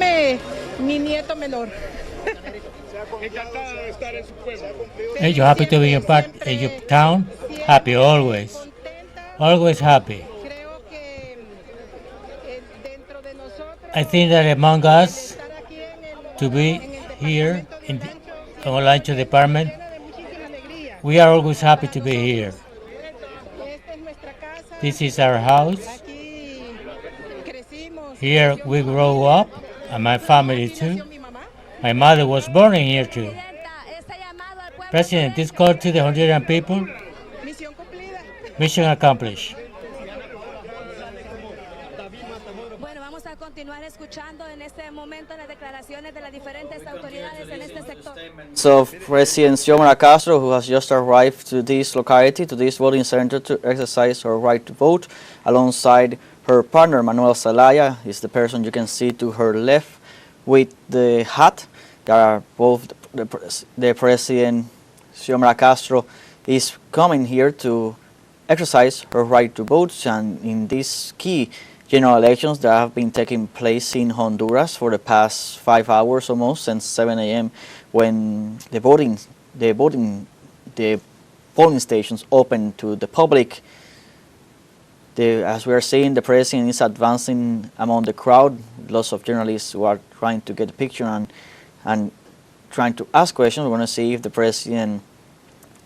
Dígame, mi nieto menor. Are you happy to be in part in your town? Happy always. Always happy. I think that among us to be here in the Olancho department, we are always happy to be here. This is our house. Here we grow up, and my family too. My mother was born in here too. President, this call to the Honduran people. Mission accomplished. So President Xiomara Castro, who has just arrived to this locality, to this voting center to exercise her right to vote, alongside her partner Manuel Zelaya, is the person you can see to her left with the hat. They are both the President Xiomara Castro is coming here to exercise her right to vote, and in these key general elections that have been taking place in Honduras for the past 5 hours almost, since 7 a.m. when the polling stations opened to the public. As we are seeing, the president is advancing among the crowd. Lots of journalists who are trying to get a picture and trying to ask questions. We want to see if the president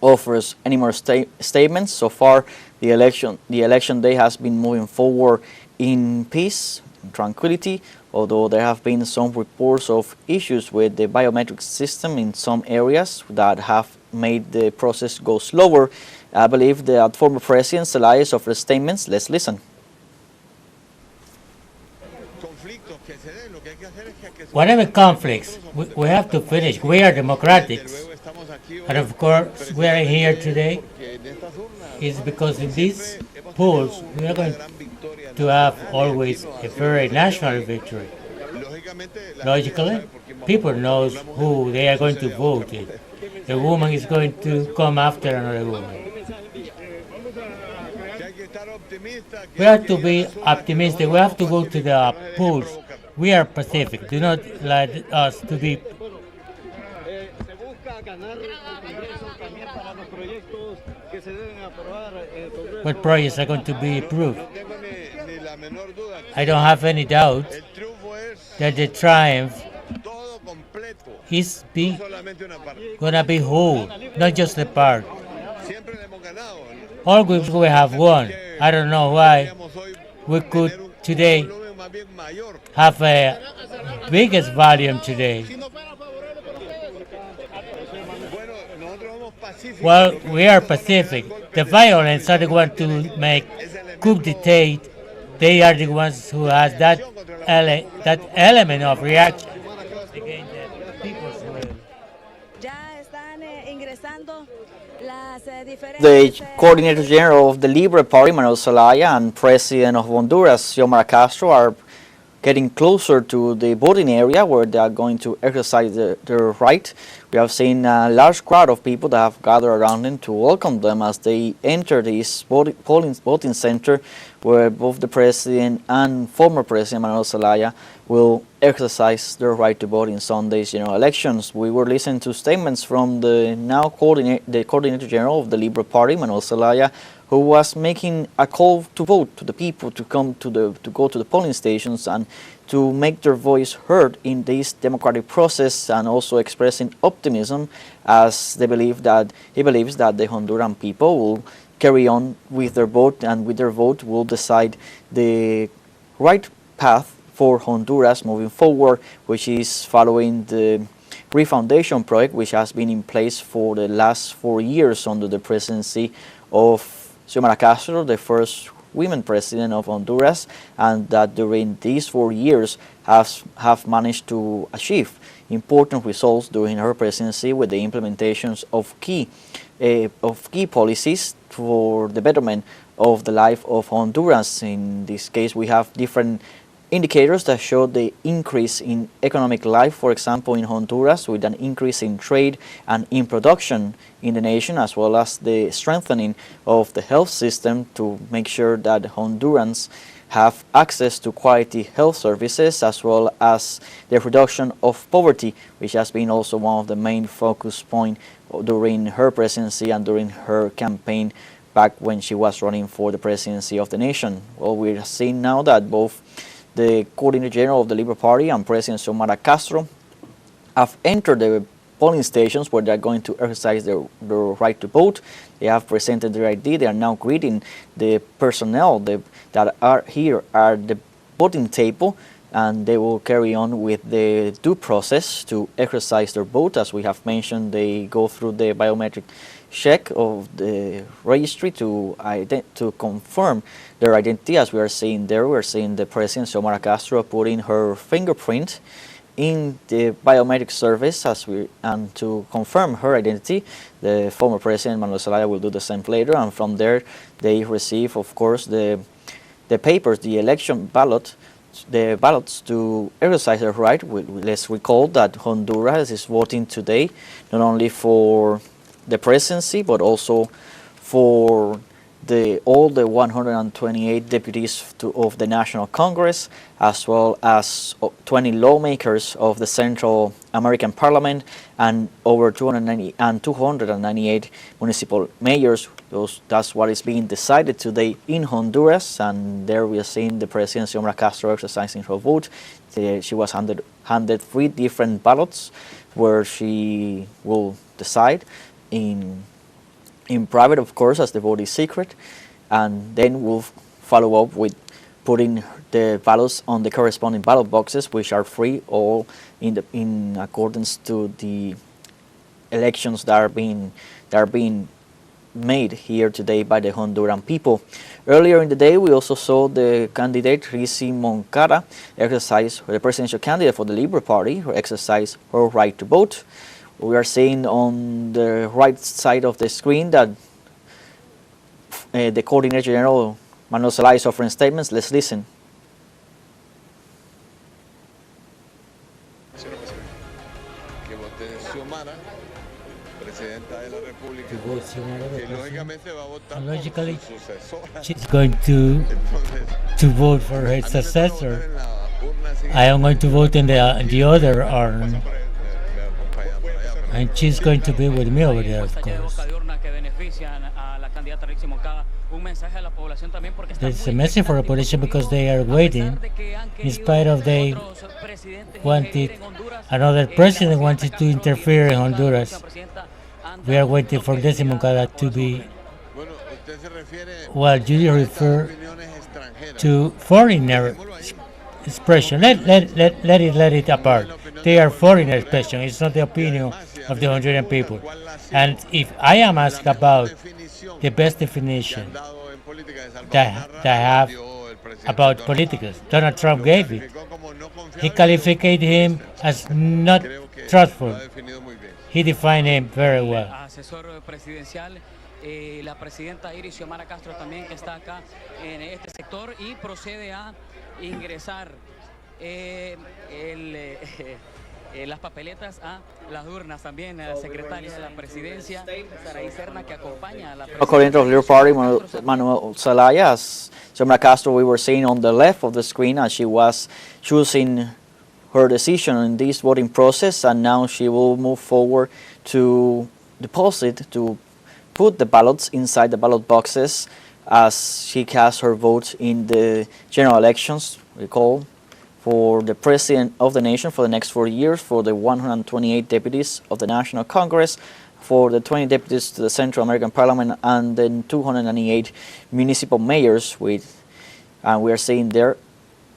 offers any more statements. So far, the election day has been moving forward in peace, in tranquility, although there have been some reports of issues with the biometric system in some areas that have made the process go slower. I believe that former President Zelaya offered statements. Let's listen. Whatever conflicts, we have to finish. We are democrats. And of course, we are here today is because in these polls, we are going to have always a very national victory. Logically, people knows who they are going to vote in. A woman is going to come after another woman. We have to be optimistic. We have to go to the polls. We are Pacific. Do not let us to be. What projects are going to be approved? I don't have any doubt that the triumph is gonna be whole, not just the part. All groups we have won. I don't know why we could today have a biggest volume today. Well, we are Pacific. The violence are the ones to make coup d'etat. They are the ones who has that element of reaction against the people's will. The Coordinator General of the Libre Party, Manuel Zelaya, and President of Honduras, Xiomara Castro, are getting closer to the voting area where they are going to exercise their right. We have seen a large crowd of people that have gathered around them to welcome them as they enter this voting center where both the President and former President Manuel Zelaya will exercise their right to vote in Sunday's general elections. We were listening to statements from the Coordinator General of the Libre Party, Manuel Zelaya, who was making a call to vote to the people to go to the polling stations and to make their voice heard in this democratic process, and also expressing optimism as he believes that the Honduran people will carry on with their vote, and with their vote will decide the right path for Honduras moving forward, which is following the refoundation project, which has been in place for the last 4 years under the presidency of Xiomara Castro, the first women president of Honduras, and that during these 4 years have managed to achieve important results during her presidency with the implementations of key policies for the betterment of the life of Hondurans. In this case, we have different indicators that show the increase in economic life, for example, in Honduras, with an increase in trade and in production in the nation, as well as the strengthening of the health system to make sure that Hondurans have access to quality health services, as well as the reduction of poverty, which has been also one of the main focus points during her presidency and during her campaign back when she was running for the presidency of the nation. Well, we're seeing now that both the Coordinator General of the Liberal Party and President Xiomara Castro have entered the polling stations where they're going to exercise their right to vote. They have presented their ID. They are now greeting the personnel that are here at the voting table, and they will carry on with the due process to exercise their vote. As we have mentioned, they go through the biometric check of the registry to confirm their identity. As we are seeing there, we are seeing the President Xiomara Castro putting her fingerprint in the biometric service and to confirm her identity. The former President Manuel Zelaya will do the same later, and from there they receive, of course, the papers, the election ballot, the ballots to exercise their right. Let's recall that Honduras is voting today not only for the presidency but also for all the 128 deputies of the National Congress, as well as 20 lawmakers of the Central American Parliament, and over 298 municipal mayors. That's what is being decided today in Honduras, and there we are seeing the President Xiomara Castro exercising her vote. She was handed 3 different ballots where she will decide in private, of course, as the vote is secret, and then we'll follow up with putting the ballots on the corresponding ballot boxes, which are free, all in accordance to the elections that are being made here today by the Honduran people. Earlier in the day, we also saw the candidate Rizzi Moncada exercise, the presidential candidate for the Liberal Party, who exercised her right to vote. We are seeing on the right side of the screen that the Coordinator General Manuel Zelaya is offering statements. Let's listen. Que vote Xiomara, presidenta de la República, To vote Xiomara, the que president. lógicamente va a votar And por logically, su sucesora. she's going to Entonces, vote for her a mí me toca votar successor. en la urna siguiente. I am going to vote in the other arm, Me acompañan por allá, pero and she's going to be with me over there, of encuestas ya de course. boca de urna que benefician a la candidata Rixi Moncada. Un mensaje a la población también porque está There's a muy message for the expectante population because they are a pesar waiting. de que han In querido spite of they otros presidentes wanted intervenir en Honduras, another la president presidenta wanted to Castro y interfere in la Honduras. próxima presidenta han We are dado waiting lo for que Desi quería Moncada la to población be. hondureña. bueno, usted se refiere Well, you a estas refer opiniones extranjeras. to foreigner Dejémoslo ahí. expression. Let it apart. They are foreigner expression. It's not the opinion of the Honduran people. And if I am asked about the best definition that I have about politics, Donald Trump gave it. He qualified him as not truthful. He defined him very well. Asesor presidencial, la presidenta Xiomara Castro también que está acá en este sector y procede a ingresar las papeletas a las urnas. También la secretaria de la presidencia, Saraí Serna, que acompaña a la According to the Liberal Party, Manuel Zelaya, as Xiomara Castro, we were seeing on the left of the screen as she was choosing her decision in this voting process, and now she will move forward to deposit, to put the ballots inside the ballot boxes as she casts her vote in the general elections, recall, for the President of the nation for the next 4 years, for the 128 deputies of the National Congress, for the 20 deputies to the Central American Parliament, and then 298 municipal mayors. We are seeing there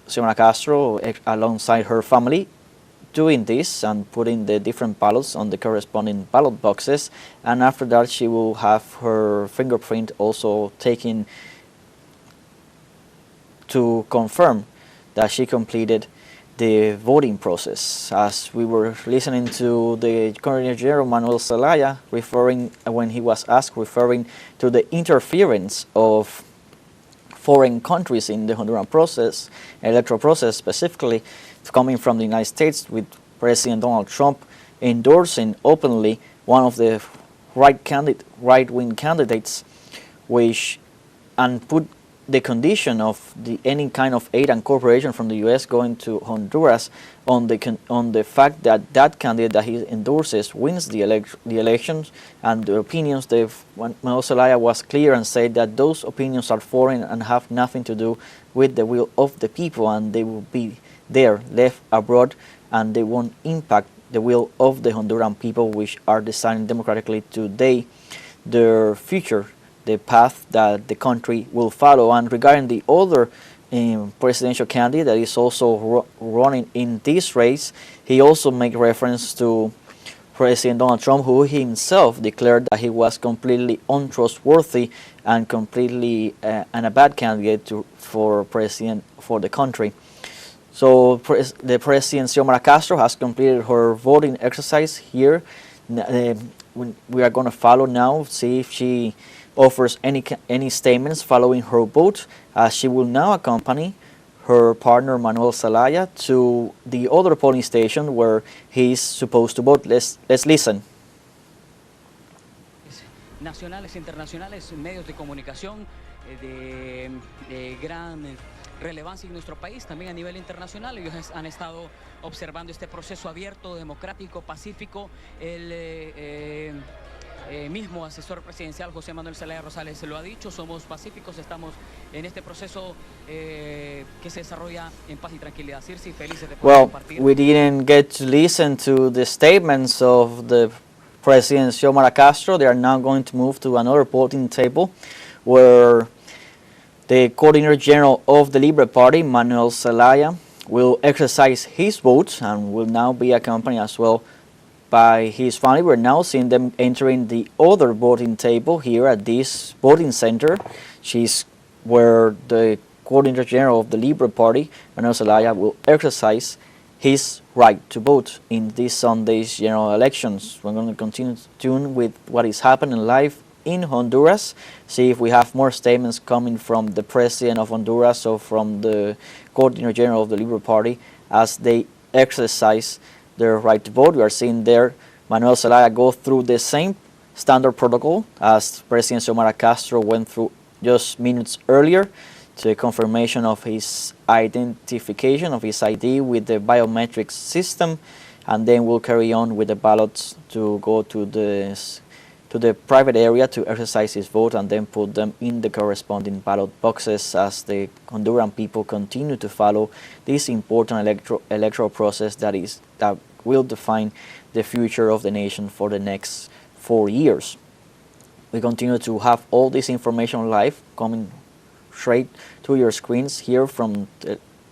Xiomara Castro alongside her family doing this and putting the different ballots on the corresponding ballot boxes, and after that she will have her fingerprint also taken to confirm that she completed the voting process. As we were listening to the Coordinator General Manuel Zelaya referring, when he was asked, referring to the interference of foreign countries in the Honduran process, electoral process specifically, coming from the United States, with President Donald Trump endorsing openly one of the right-wing candidates, which and put the condition of any kind of aid and cooperation from the U.S. going to Honduras on the fact that that candidate that he endorses wins the elections, and the opinions Manuel Zelaya was clear and said that those opinions are foreign and have nothing to do with the will of the people, and they will be there left abroad, and they won't impact the will of the Honduran people, which are deciding democratically today their future, the path that the country will follow. And regarding the other presidential candidate that is also running in this race, he also made reference to President Donald Trump, who himself declared that he was completely untrustworthy and completely and a bad candidate for president for the country. So the President Xiomara Castro has completed her voting exercise here. We are going to follow now, see if she offers any statements following her vote, as she will now accompany her partner Manuel Zelaya to the other polling station where he is supposed to vote. Let's listen. Nacionales, internacionales, medios de comunicación de gran relevancia en nuestro país, también a nivel internacional. Ellos han estado observando este proceso abierto, democrático, pacífico. El mismo asesor presidencial José Manuel Zelaya Rosales se lo ha dicho: somos pacíficos, estamos en este proceso que se desarrolla en paz y tranquilidad. Circe, felices de poder compartir. We didn't get to listen to the statements of the President Xiomara Castro. They are now going to move to another voting table where the Coordinator General of the Libre Party, Manuel Zelaya, will exercise his vote and will now be accompanied as well by his family. We're now seeing them entering the other voting table here at this voting center. She's where the Coordinator General of the Libre Party, Manuel Zelaya, will exercise his right to vote in this Sunday's general elections. We're going to continue to tune with what is happening live in Honduras, see if we have more statements coming from the President of Honduras or from the Coordinator General of the Libre Party as they exercise their right to vote. We are seeing there Manuel Zelaya go through the same standard protocol as President Xiomara Castro went through just minutes earlier, to a confirmation of his identification of his ID with the biometric system, and then we'll carry on with the ballots to go to the private area to exercise his vote and then put them in the corresponding ballot boxes as the Honduran people continue to follow this important electoral process that will define the future of the nation for the next 4 years. We continue to have all this information live coming straight to your screens here from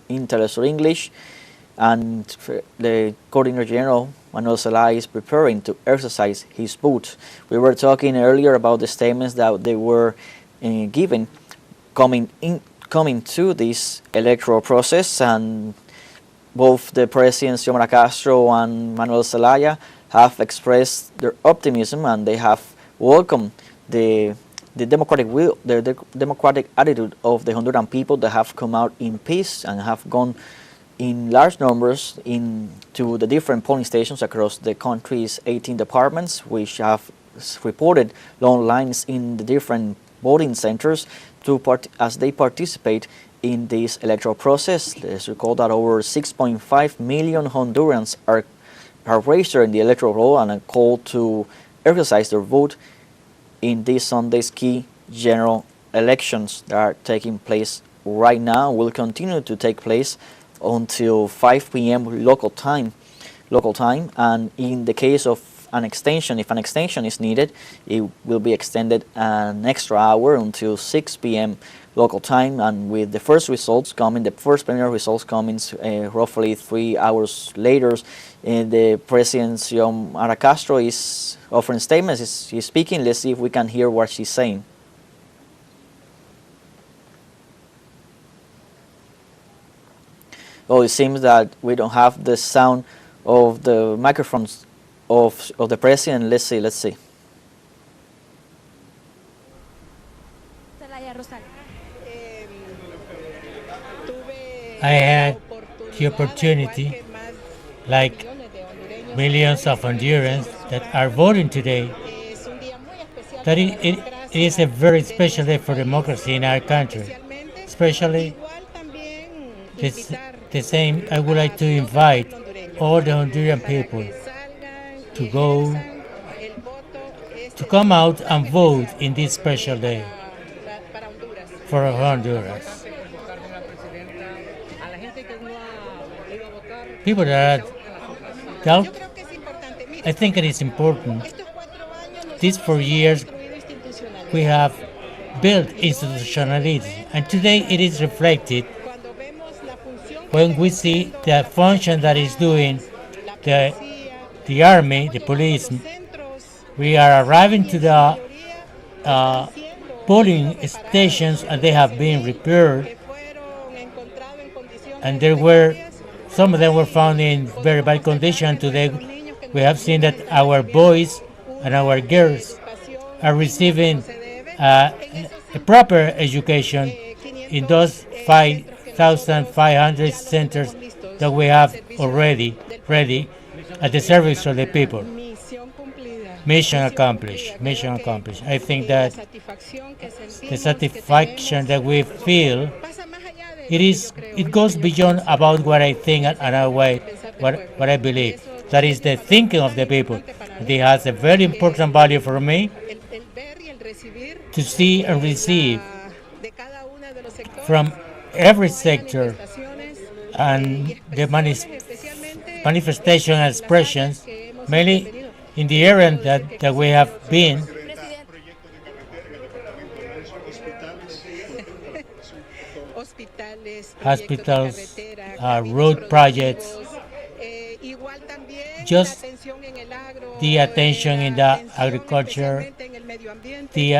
in teleSUR English, and the Coordinator General Manuel Zelaya is preparing to exercise his vote. We were talking earlier about the statements that they were given coming to this electoral process, and both the President Xiomara Castro and Manuel Zelaya have expressed their optimism, and they have welcomed the democratic will, the democratic attitude of the Honduran people that have come out in peace and have gone in large numbers into the different polling stations across the country's 18 departments, which have reported long lines in the different voting centers as they participate in this electoral process. Let's recall that over 6.5 million Hondurans are registered in the electoral roll and are called to exercise their vote in this Sunday's key general elections that are taking place right now, will continue to take place until 5 p.m. local time, and in the case of an extension, if an extension is needed, it will be extended an extra hour until 6 p.m. local time, and with the first preliminary results coming roughly 3 hours later. The President Xiomara Castro is offering statements, he's speaking. Let's see if we can hear what she's saying. Oh, it seems that we don't have the sound of the microphones of the President. Let's see. Zelaya Rosales. I had the opportunity, like millions of Hondurans that are voting today, that it is a very special day for democracy in our country. Especially this, the same, I would like to invite all the Honduran people to go, to come out and vote in this special day for Honduras. People that are doubt, I think it is important. These 4 years we have built institutionality, and today it is reflected when we see the function that is doing the army, the police. We are arriving to the polling stations, and they have been repaired, and there were some of them were found in very bad condition. Today we have seen that our boys and our girls are receiving a proper education in those 5,500 centers that we have already ready at the service of the people. Mission accomplished. Mission accomplished. I think that the satisfaction that we feel, it goes beyond about what I think and what I believe. That is the thinking of the people. It has a very important value for me to see and receive from every sector and the manifestation and expressions, mainly in the area that we have been. Hospitals, road projects, just the attention in the agriculture, the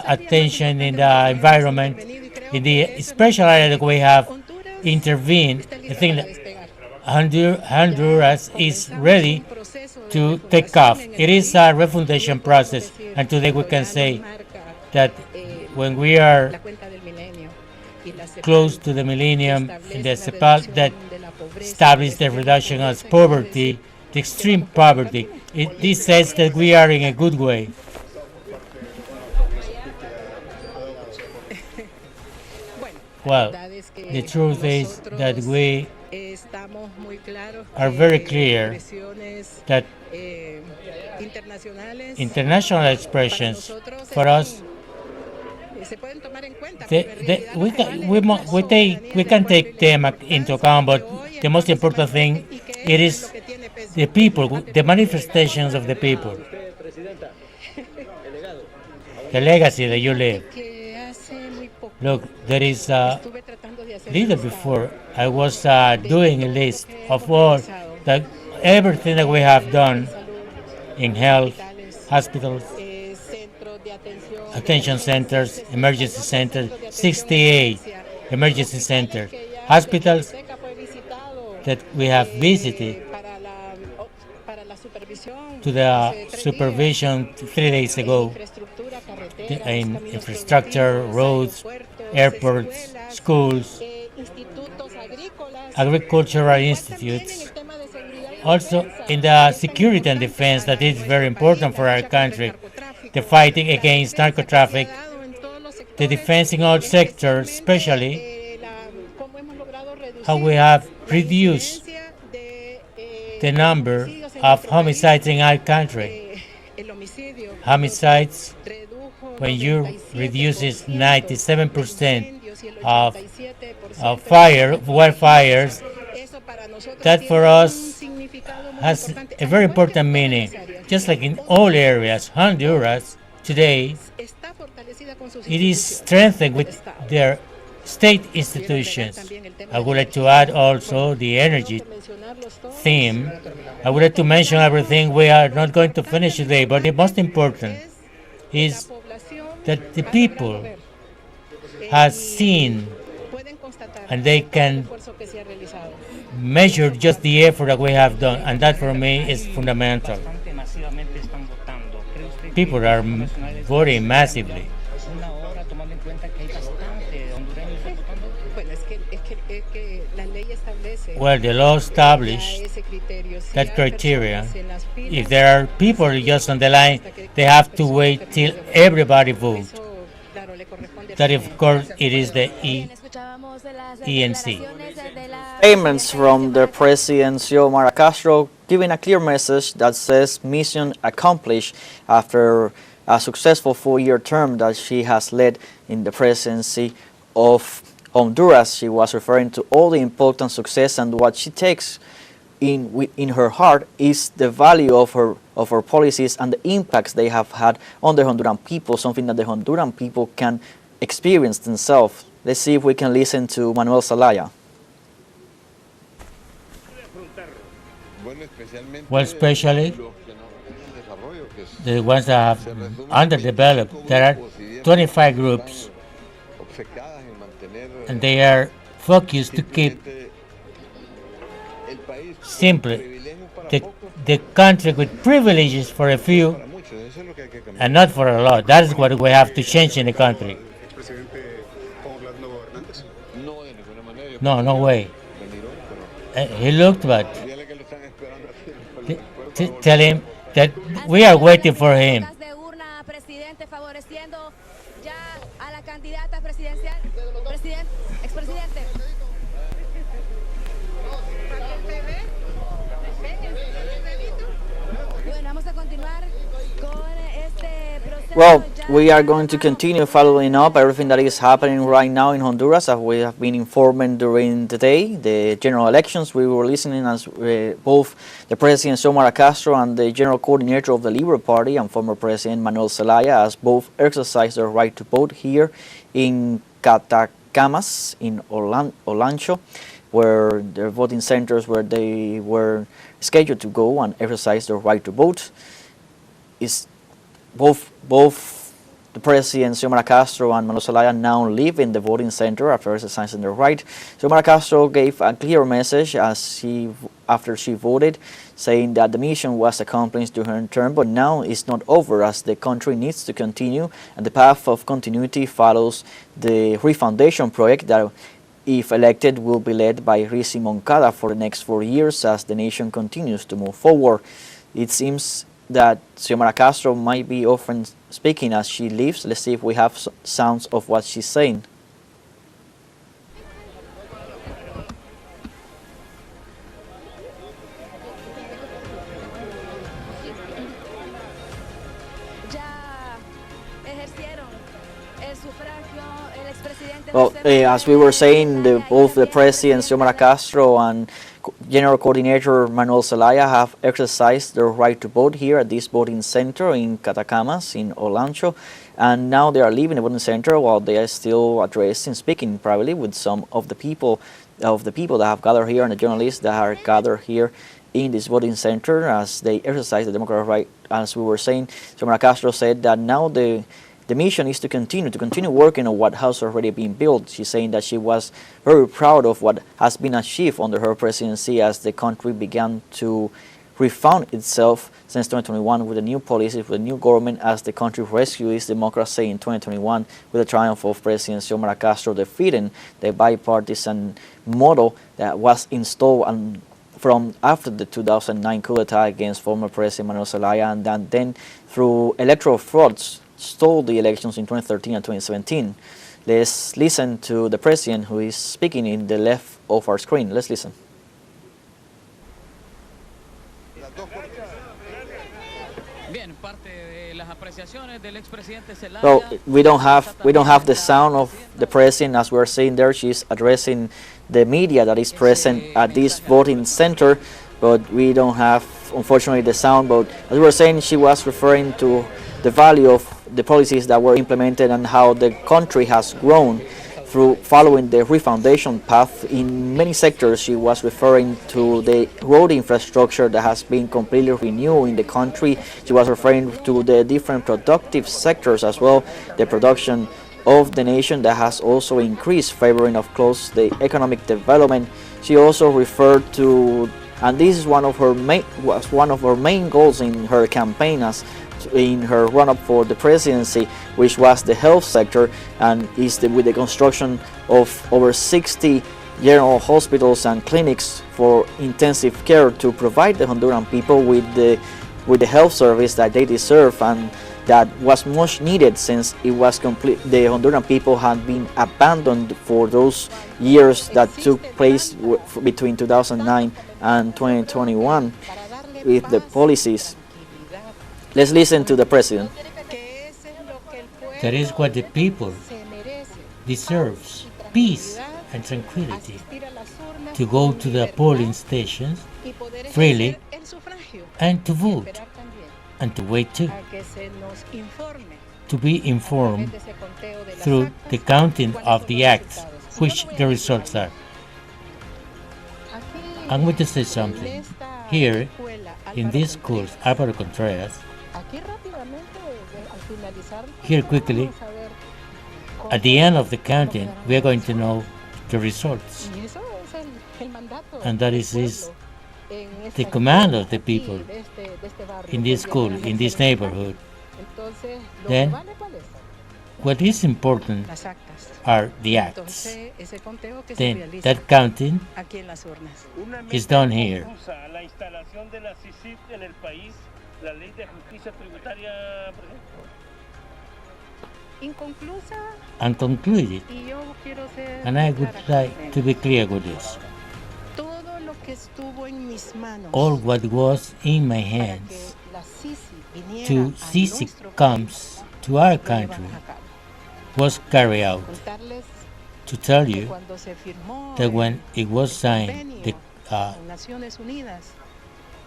attention in the environment, in the special area that we have intervened. I think that Honduras is ready to take off. It is a refundation process, and today we can say that when we are close to the millennium in the CEPAL that established the reduction of poverty, the extreme poverty, this says that we are in a good way. Well, the truth is that we are very clear that international expressions for us, we can take them into account, but the most important thing, it is the people, the manifestations of the people, the legacy that you leave. Look, there is a little before I was doing a list of all everything that we have done in health, hospitals, attention centers, emergency centers, 68 emergency centers, hospitals that we have visited to the supervision 3 days ago in infrastructure, roads, airports, schools, agricultural institutes. Also in the security and defense, that is very important for our country, the fighting against narco-traffic, the defense in all sectors, especially how we have reduced the number of homicides in our country. Homicides, when you reduce it 97% of wildfires, that for us has a very important meaning. Just like in all areas, Honduras today, it is strengthened with their state institutions. I would like to add also the energy theme. I would like to mention everything. We are not going to finish today, but the most important is that the people have seen and they can measure just the effort that we have done, and that for me is fundamental. People are voting massively. Well, the law established that criteria. If there are people just on the line, they have to wait till everybody votes. That, of course, it is the ENC. Statements from the President Xiomara Castro giving a clear message that says mission accomplished after a successful 4-year term that she has led in the presidency of Honduras. She was referring to all the important success, and what she takes in her heart is the value of her policies and the impacts they have had on the Honduran people, something that the Honduran people can experience themselves. Let's see if we can listen to Manuel Zelaya. Well, especially the ones that have underdeveloped. There are 25 groups, and they are focused to keep simply the country with privileges for a few and not for a lot. That is what we have to change in the country. No, no way. He looked, but tell him that we are waiting for him. Well, we are going to continue following up everything that is happening right now in Honduras, as we have been informed during the day. The general elections, we were listening as both the President Xiomara Castro and the General Coordinator of the Libre Party and former President Manuel Zelaya, as both exercised their right to vote here in Catacamas in Olancho, where their voting centers where they were scheduled to go and exercise their right to vote. Is both the President Xiomara Castro and Manuel Zelaya now live in the voting center after exercising their right. Xiomara Castro gave a clear message after she voted, saying that the mission was accomplished during her term, but now it's not over, as the country needs to continue, and the path of continuity follows the refoundation project that, if elected, will be led by Rizzi Moncada for the next 4 years as the nation continues to move forward. It seems that Xiomara Castro might be often speaking as she leaves. Let's see if we have sounds of what she's saying. Well, as we were saying, both the President Xiomara Castro and General Coordinator Manuel Zelaya have exercised their right to vote here at this voting center in Catacamas in Olancho, and now they are leaving the voting center while they are still addressing, speaking privately with some of the people that have gathered here and the journalists that are gathered here in this voting center as they exercise the democratic right. As we were saying, Xiomara Castro said that now the mission is to continue working on what has already been built. She's saying that she was very proud of what has been achieved under her presidency as the country began to refound itself since 2021 with the new policies, with the new government, as the country rescued its democracy in 2021 with the triumph of President Xiomara Castro defeating the bipartisan model that was installed from after the 2009 coup d'etat against former President Manuel Zelaya, and then through electoral frauds stole the elections in 2013 and 2017. Let's listen to the president, who is speaking in the left of our screen. Let's listen. Well, we don't have the sound of the president. As we're saying there, she's addressing the media that is present at this voting center, but we don't have, unfortunately, the sound. But as we were saying, she was referring to the value of the policies that were implemented and how the country has grown through following the refoundation path in many sectors. She was referring to the road infrastructure that has been completely renewed in the country. She was referring to the different productive sectors as well, the production of the nation that has also increased, favoring of course the economic development. She also referred to, and this is one of her main goals in her campaign, as in her run-up for the presidency, which was the health sector, and with the construction of over 60 general hospitals and clinics for intensive care to provide the Honduran people with the health service that they deserve, and that was much needed since it was complete. The Honduran people had been abandoned for those years that took place between 2009 and 2021 with the policies. Let's listen to the president. That is what the people deserves, peace and tranquility, to go to the polling stations freely and to vote, and to wait too, to be informed through the counting of the acts, which the results are. I'm going to say something. Here, in this course, Álvaro Contreras, here quickly, at the end of the counting, we are going to know the results. And that is the command of the people in this school, in this neighborhood. Then, what is important are the acts. Then, that counting is done here. And concluded, and I would like to be clear with this. All what was in my hands to Sisi comes to our country was carried out. To tell you that when it was signed,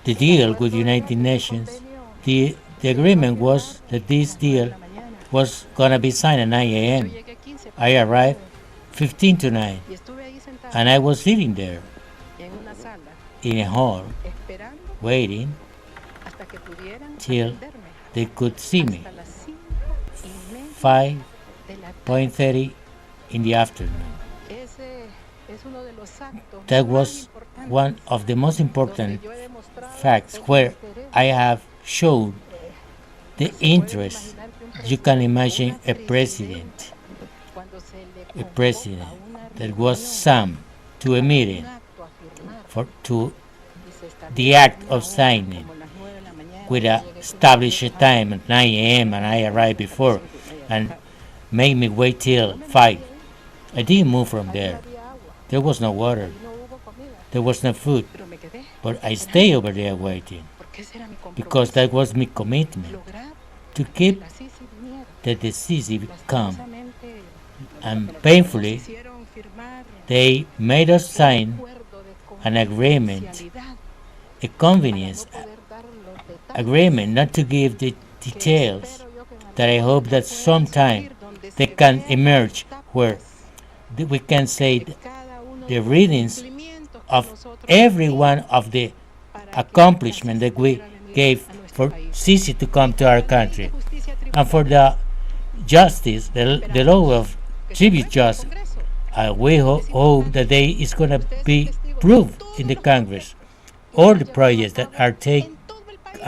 the deal with the United Nations, the agreement was that this deal was going to be signed at 9 a.m. I arrived 15 to 9, and I was sitting there in a hall waiting till they could see me. 5:30 in the afternoon. That was one of the most important facts where I have shown the interest. You can imagine a president that was summoned to a meeting to the act of signing with a established time at 9 a.m. and I arrived before and made me wait till 5. I didn't move from there. There was no water. There was no food. But I stayed over there waiting because that was my commitment to keep the decisive come. And painfully, they made us sign an agreement, a convenience agreement, not to give the details, that I hope that sometime they can emerge where we can say the readings of every one of the accomplishments that we gave for Sisi to come to our country, and for the justice, the law of tribute justice. We hope that they is going to be proved in the Congress. All the projects that are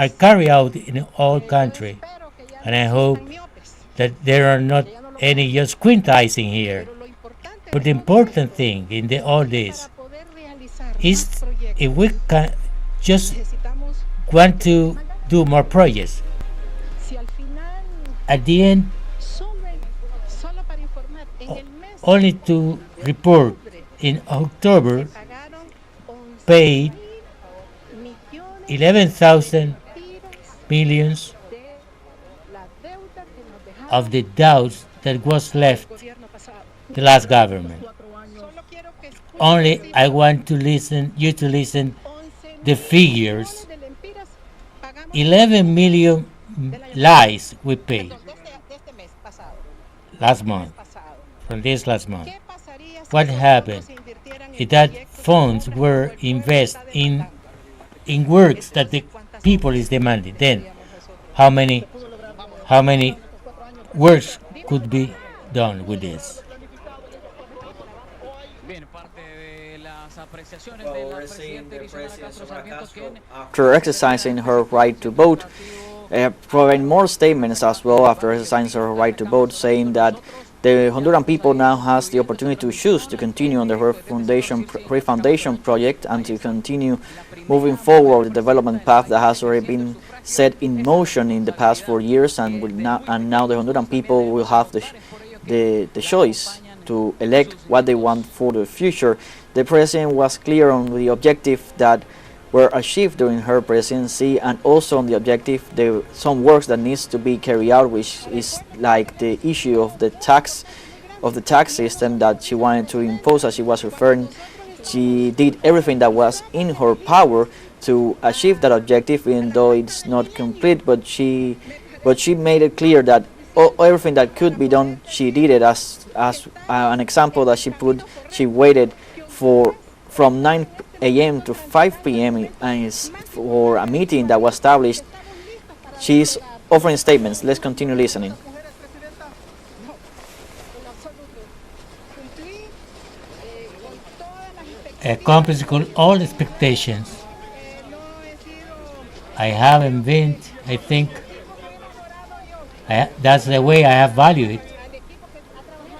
carried out in all country, and I hope that there are not any just quintizing here. But the important thing in all this is if we can just want to do more projects. At the end, only to report, in October, paid 11,000 millions of the doubts that was left the last government. Only I want you to listen the figures. 11 million lies we paid last month, from this last month. What happened is that funds were invested in works that the people is demanding. Then, how many works could be done with this? After exercising her right to vote, provide more statements as well after exercising their right to vote, saying that the Honduran people now has the opportunity to choose to continue on the refoundation project and to continue moving forward the development path that has already been set in motion in the past 4 years, and now the Honduran people will have the choice to elect what they want for the future. The president was clear on the objective that were achieved during her presidency, and also on the objective some works that needs to be carried out, which is like the issue of the tax system that she wanted to impose. As she was referring, she did everything that was in her power to achieve that objective, even though it's not complete, but she made it clear that everything that could be done, she did it. As an example that she waited from 9 a.m. to 5 p.m. and for a meeting that was established. She's offering statements. Let's continue listening. Accomplished all expectations. I haven't been, I think, that's the way I have valued it.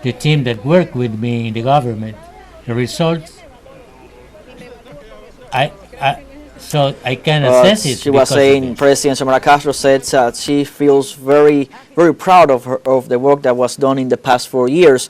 The team that worked with me in the government, the results, so I can assess it. She was saying, President Xiomara Castro said that she feels very, very proud of the work that was done in the past 4 years,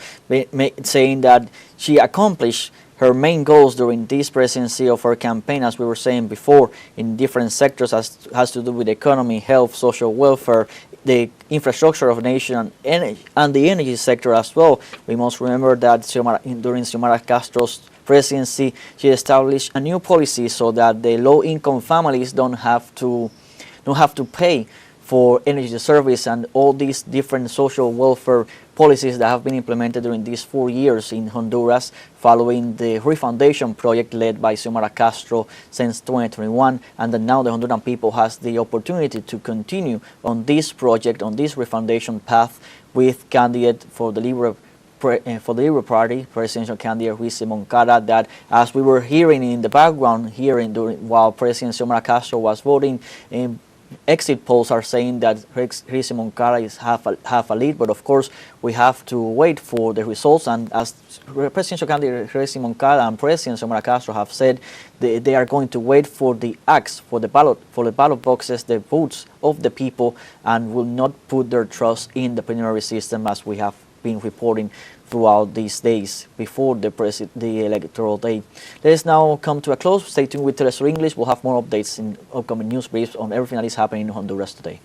saying that she accomplished her main goals during this presidency of her campaign, as we were saying before, in different sectors as has to do with economy, health, social welfare, the infrastructure of the nation, and the energy sector as well. We must remember that during Xiomara Castro's presidency, she established a new policy so that the low-income families don't have to pay for energy service, and all these different social welfare policies that have been implemented during these 4 years in Honduras, following the refoundation project led by Xiomara Castro since 2021, and then now the Honduran people has the opportunity to continue on this project, on this refoundation path, with candidate for the Liberal Party, presidential candidate Luis Moncada, that, as we were hearing in the background while President Xiomara Castro was voting, exit polls are saying that Luis Moncada is half a lead, but of course we have to wait for the results. And as presidential candidate Luis Moncada and President Xiomara Castro have said, they are going to wait for the acts, for the ballot boxes, the votes of the people, and will not put their trust in the plenary system, as we have been reporting throughout these days before the electoral day. Let's now come to a close. Stay tuned with teleSUR English. We'll have more updates in upcoming news briefs on everything that is happening in Honduras today.